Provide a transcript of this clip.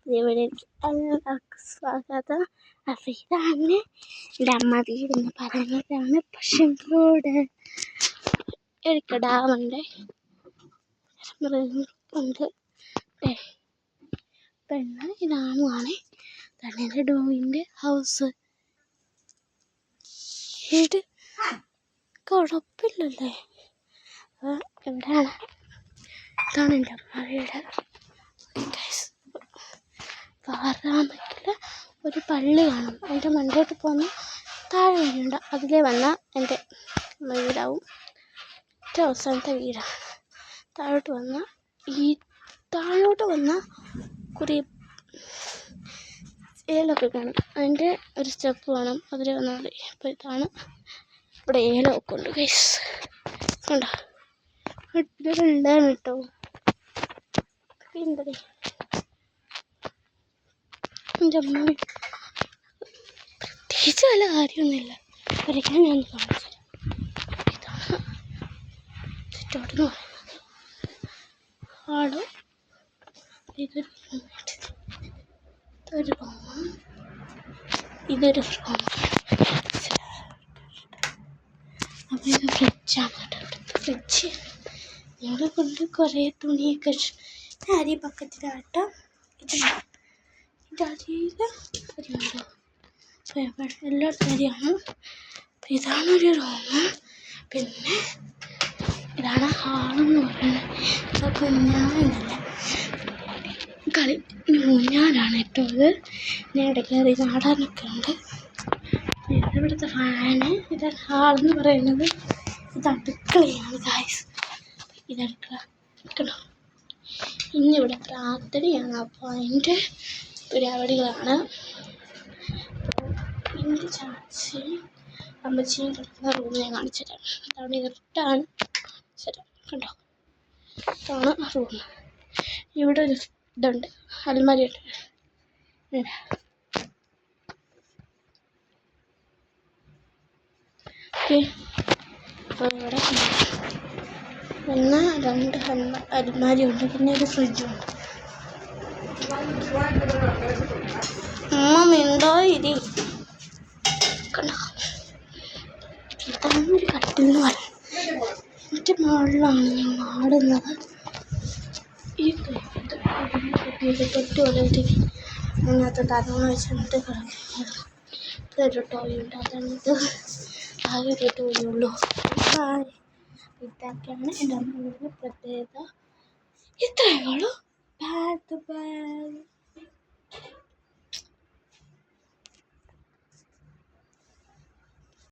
ഇവിടേക്ക് എല്ലാവർക്കും സ്വാഗതം. അപ്പം ഇതാണ് എൻ്റെ അമ്മ വീടെന്ന് പറയുന്നതാണ് പശുങ്കോട്. എനിക്ക് ഡാമുണ്ട്, മൃഗങ്ങളുണ്ട്. പിന്നെ ഇതാണ് എൻ്റെ ഡോഗിൻ്റെ ഹൗസ്. ഇത് കുഴപ്പമില്ലല്ലേ. എവിടെയാണ്? ഇതാണ് എൻ്റെ അമ്മ വീട്. പാറാമക്കിൽ ഒരു പള്ളി കാണും. അതിൻ്റെ മുന്നോട്ട് പോകുന്ന താഴെ വഴിയുണ്ട്. അതിലേ വന്നാൽ എൻ്റെ അമ്മ വീടാവും. ഏറ്റവും അവസാനത്തെ വീടാണ്. താഴോട്ട് വന്നാൽ കുറേ ഏലമൊക്കെ കാണും. അതിൻ്റെ ഒരു സ്റ്റെപ്പ് വേണം, അതിൽ വന്നാൽ മതി. അപ്പോൾ ഇതാണ് ഇവിടെ ഏലമൊക്കെ ഉണ്ട് ഗൈസ്. കണ്ടോ, ഇതൊരെല്ലാം കേട്ടോ. എന്തേ എൻ്റെ അമ്മ പ്രത്യേകിച്ച് വല്ല കാര്യമൊന്നുമില്ല. ഒരിക്കൽ ഞാൻ കാണിച്ചു തരാം. ഇതാണ് ചുറ്റോടെന്ന് പറയുന്നത്. ആള് ഇതൊരു റൂമാണ്. ഇതൊരു റൂമാണ്. അപ്പോൾ ഇത് ഫ്രിഡ്ജാണ് കേട്ടോ. ഇവിടുത്തെ ഫ്രിഡ്ജ് ഞങ്ങളെ കൊണ്ട് കുറേ തുണിയൊക്കെ അരി പക്കത്തിലാട്ടോ. അരിയിൽ അരിയുണ്ടോ? എല്ലായിടത്തും അരിയാണ്. അപ്പം ഇതാണൊരു റൂമ്. പിന്നെ ഇതാണ് ഹാളെന്ന് പറയുന്നത്. കുഞ്ഞാനല്ല ഊഞ്ഞാലാണ് കേട്ടോ. ഇത് ഞാൻ ഇടയ്ക്ക് കയറി നാടാനൊക്കെ ഉണ്ട്. ഇവിടുത്തെ ഫാന്. ഇതാണ് ഹാളെന്ന് പറയുന്നത്. ഇത് അടുക്കളയാണ് ഗായ്സ്. ഇത് അടുക്കള നിൽക്കണോ. ഇന്നിവിടെ പ്രാർത്ഥനയാണ്. അപ്പോൾ അതിൻ്റെ പരിപാടികളാണ്. എൻ്റെ ചാച്ചയും അമ്മച്ചിയും കിടക്കുന്ന റൂം ഞാൻ കാണിച്ചു തരാം. അതാണ് ഇരുട്ടാണ്. ശരി കണ്ടോ, ഇതാണ് റൂം. ഇവിടെ ഒരു ഇതുണ്ട്, അൽമാരി ഉണ്ട്. ഓക്കെ, അപ്പോൾ ഇവിടെ പിന്നെ 2 അൽമാരി ഉണ്ട്. പിന്നെ ഒരു ഫ്രിഡ്ജുണ്ട്. അമ്മ മിണ്ടോ ഇരി. കണ്ടോ, ഇതാണ് ഒരു കട്ടിലെന്ന് പറയുന്നത്. എന്നിട്ട് മുകളിലാണ് ഞാൻ മാടുന്നത്. ഈ തൊട്ട് വലത്തി അതിനകത്ത് തലമ വെച്ചിട്ട് കിടക്കുന്നത്. ഇതൊരു ടോയുണ്ട്. അതാണിത്. ആകെ ഒരു ടോയുള്ളൂ. ഇതൊക്കെയാണ് എൻ്റെ അമ്മയുടെ പ്രത്യേകത. ഇത്രയേ ഉള്ളൂ. ബൈ.